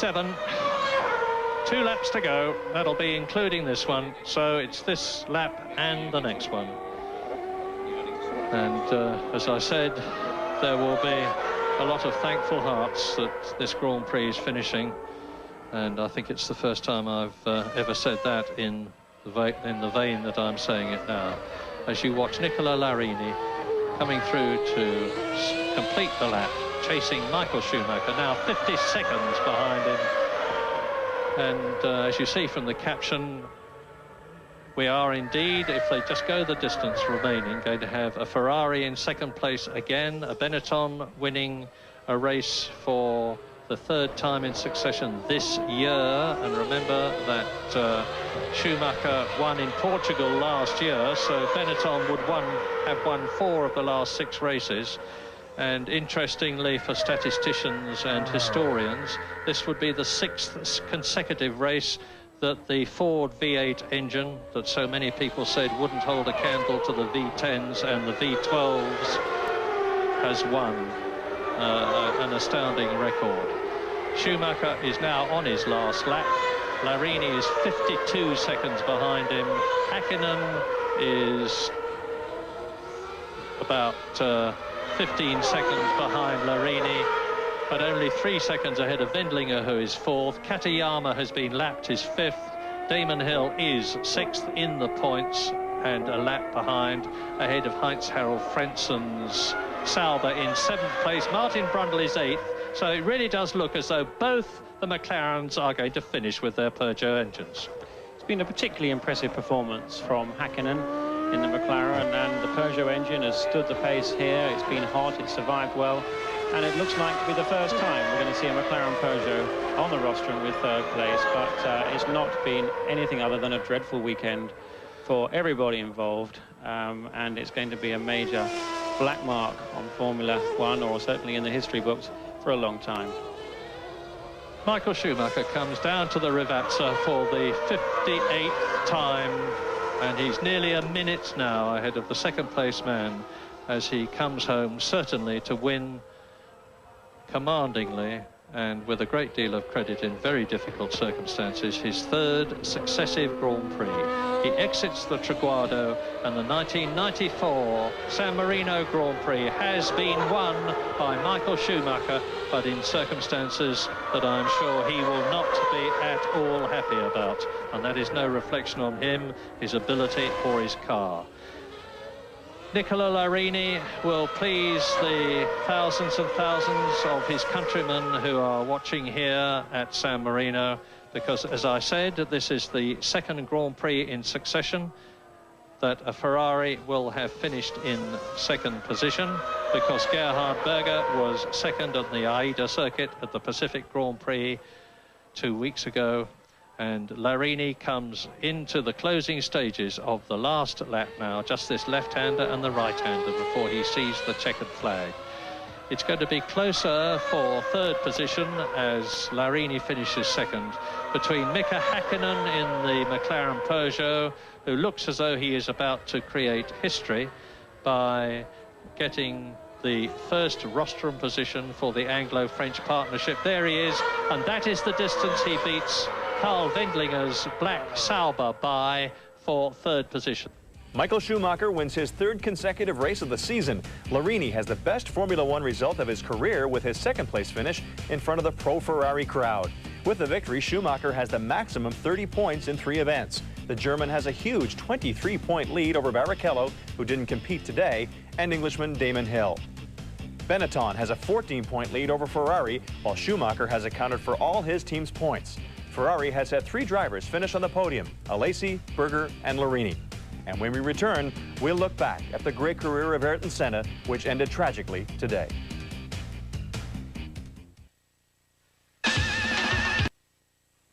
7. 2 laps to go. That'll be including this one. So it's this lap and the next one. And as I said, there will be a lot of thankful hearts that this Grand Prix is finishing. And I think it's the first time I've ever said that in the vein that I'm saying it now. As you watch Imola Larini coming through to complete the lap, chasing Michael Schumacher, now 50 seconds behind him. And as you see from the caption, we are indeed, if they just go the distance remaining, going to have a Ferrari in second place again, a Benetton winning a race for the 3rd time in succession this year. And remember that Schumacher won in Portugal last year, so Benetton would have won 4 of the last 6 races. And interestingly, for statisticians and historians, this would be the 6th consecutive race that the Ford V8 engine that so many people said wouldn't hold a candle to the V10s and the V12s has won an astounding record. Schumacher is now on his last lap. Larini is 52 seconds behind him. Häkkinen is about 15 seconds behind Larini, but only 3 seconds ahead of Wendlinger, who is 4th. Katayama has been lapped, is 5th. Damon Hill is 6th in the points and a lap behind, ahead of Heinz-Harald Frenzen's Sauber in 7th place. Martin Brundle is 8th. So it really does look as though both the McLarens are going to finish with their Peugeot engines. It's been a particularly impressive performance from Häkkinen in the McLaren, and the Peugeot engine has stood the pace here. It's been hot, it's survived well, and it looks like to be the first time we're going to see a McLaren Peugeot on the rostrum with 3rd place, but it's not been anything other than a dreadful weekend for everybody involved, and it's going to be a major black mark on Formula One, or certainly in the history books, for a long time. Michael Schumacher comes down to the Rivazza for the 58th time, and he's nearly a minute now ahead of the 2nd place man as he comes home, certainly to win commandingly and with a great deal of credit in very difficult circumstances, his 3rd successive Grand Prix. He exits the Traguardo, and the 1994 San Marino Grand Prix has been won by Michael Schumacher, but in circumstances that I'm sure he will not be at all happy about. And that is no reflection on him, his ability, or his car. Imola Larini will please the thousands and thousands of his countrymen who are watching here at San Marino, because, as I said, this is the 2nd Grand Prix in succession that a Ferrari will have finished in 2nd position, because Gerhard Berger was 2nd on the AIDA circuit at the Pacific Grand Prix 2 weeks ago. And Larini comes into the closing stages of the last lap now, just this left-hander and the right-hander before he sees the checkered flag. It's going to be closer for 3rd position as Larini finishes 2nd, between Mika Häkkinen in the McLaren Peugeot, who looks as though he is about to create history by getting the 1st rostrum position for the Anglo-French partnership. There he is, and that is the distance he beats Karl Wendlinger's black Sauber by for 3rd position. Michael Schumacher wins his 3rd consecutive race of the season. Larini has the best Formula One result of his career with his 2nd place finish in front of the pro-Ferrari crowd. With the victory, Schumacher has the maximum 30 points in 3 events. The German has a huge 23-point lead over Barrichello, who didn't compete today, and Englishman Damon Hill. Benetton has a 14-point lead over Ferrari, while Schumacher has accounted for all his team's points. Ferrari has had 3 drivers finish on the podium: Alesi, Berger, and Larini. And when we return, we'll look back at the great career of Ayrton Senna, which ended tragically today.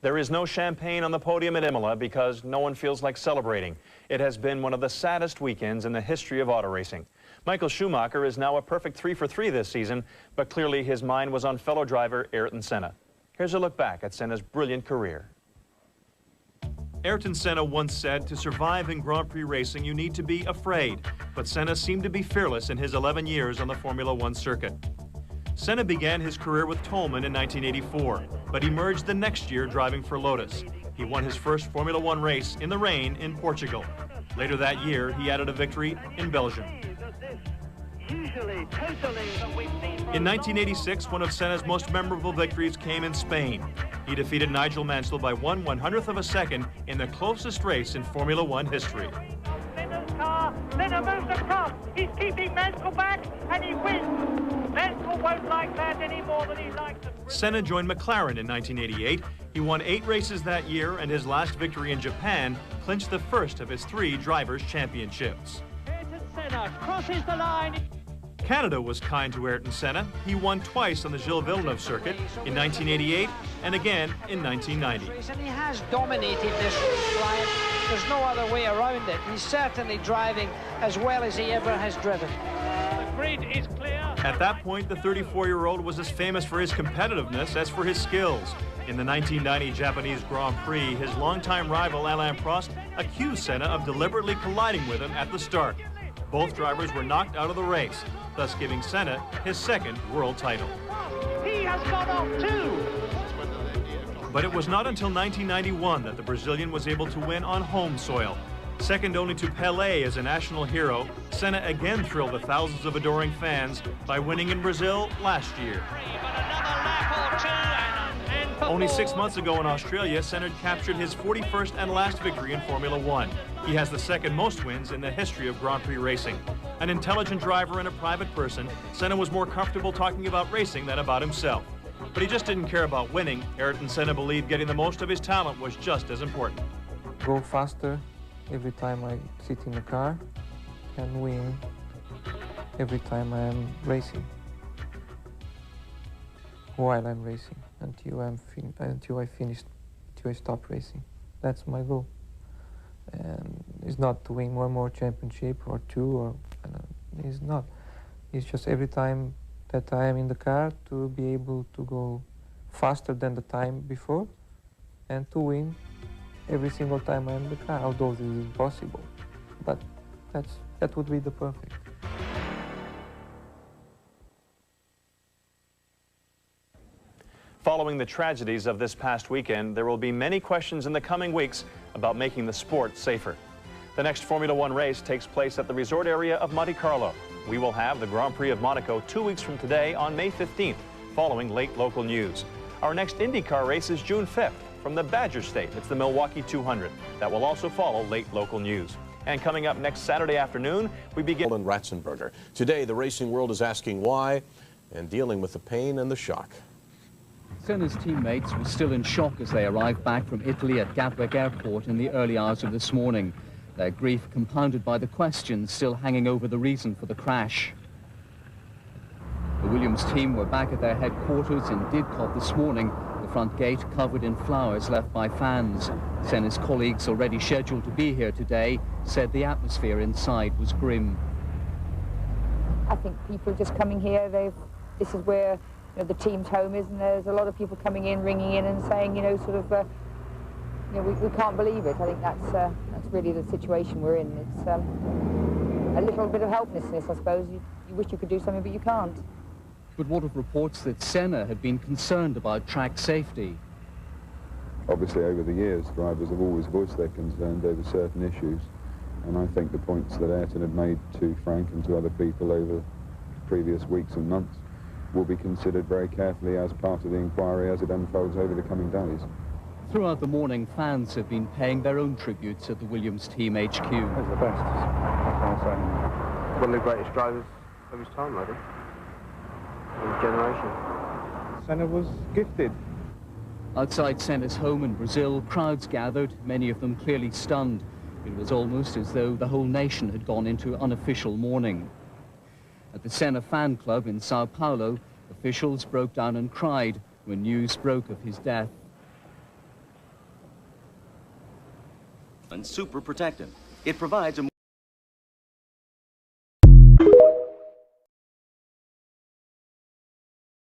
There is no champagne on the podium at Imola because no one feels like celebrating. It has been one of the saddest weekends in the history of auto racing. Michael Schumacher is now a perfect 3 for 3 this season, but clearly his mind was on fellow driver Ayrton Senna. Here's a look back at Senna's brilliant career. Ayrton Senna once said, to survive in Grand Prix racing, you need to be afraid. But Senna seemed to be fearless in his 11 years on the Formula One circuit. Senna began his career with Toleman in 1984, but emerged the next year driving for Lotus. He won his first Formula One race in the rain in Portugal. Later that year, he added a victory in Belgium. In 1986, one of Senna's most memorable victories came in Spain. He defeated Nigel Mansell by 1/100th of a second in the closest race in Formula One history. Senna's car, Senna moves across. He's keeping Mansell back, and he wins. Mansell won't like that any more than he likes it. Senna joined McLaren in 1988. He won 8 races that year, and his last victory in Japan clinched the first of his 3 Drivers' Championships. Ayrton Senna crosses the line. Canada was kind to Ayrton Senna. He won twice on the Gilles Villeneuve circuit in 1988 and again in 1990. And he has dominated this race, Ryan. There's no other way around it. He's certainly driving as well as he ever has driven. The grid is clear. At that point, the 34-year-old was as famous for his competitiveness as for his skills. In the 1990 Japanese Grand Prix, his longtime rival Alain Prost accused Senna of deliberately colliding with him at the start. Both drivers were knocked out of the race, thus giving Senna his 2nd world title. He has gone off too. But it was not until 1991 that the Brazilian was able to win on home soil. Second only to Pelé as a national hero, Senna again thrilled the thousands of adoring fans by winning in Brazil last year. Only 6 months ago in Australia, Senna captured his 41st and last victory in Formula One. He has the 2nd most wins in the history of Grand Prix racing. An intelligent driver and a private person, Senna was more comfortable talking about racing than about himself. But he just didn't care about winning. Ayrton Senna believed getting the most of his talent was just as important. Go faster every time I sit in the car and win every time I am racing. While I'm racing, until I stop racing. That's my goal. And it's not to win one more championship or 2, or it's not. It's just every time that I am in the car to be able to go faster than the time before and to win every single time I'm in the car, although this is impossible. But that would be the perfect. Following the tragedies of this past weekend, there will be many questions in the coming weeks about making the sport safer. The next Formula One race takes place at the resort area of Monte Carlo. We will have the Grand Prix of Monaco 2 weeks from today on May 15th, following late local news. Our next IndyCar race is June 5th from the Badger State. It's the Milwaukee 200. That will also follow late local news. And coming up next Saturday afternoon, we begin... Ratzenberger. Today, the racing world is asking why and dealing with the pain and the shock. Senna's teammates were still in shock as they arrived back from Italy at Gatwick Airport in the early hours of this morning. Their grief compounded by the questions still hanging over the reason for the crash. The Williams team were back at their headquarters in Didcot this morning, the front gate covered in flowers left by fans. Senna's colleagues already scheduled to be here today said the atmosphere inside was grim. I think people just coming here, this is where the team's home is, and there's a lot of people coming in, ringing in and saying, we can't believe it. I think that's really the situation we're in. It's a little bit of helplessness, I suppose. You wish you could do something, but you can't. But what of reports that Senna had been concerned about track safety? Obviously, over the years, drivers have always voiced their concerns over certain issues, and I think the points that Ayrton had made to Frank and to other people over previous weeks and months will be considered very carefully as part of the inquiry as it unfolds over the coming days. Throughout the morning, fans have been paying their own tributes at the Williams Team HQ. He's the best, I can't say. One of the greatest drivers of his time, I think, of his generation. Senna was gifted. Outside Senna's home in Brazil, crowds gathered, many of them clearly stunned. It was almost as though the whole nation had gone into unofficial mourning. At the Senna fan club in Sao Paulo, officials broke down and cried when news broke of his death. And super protective. It provides a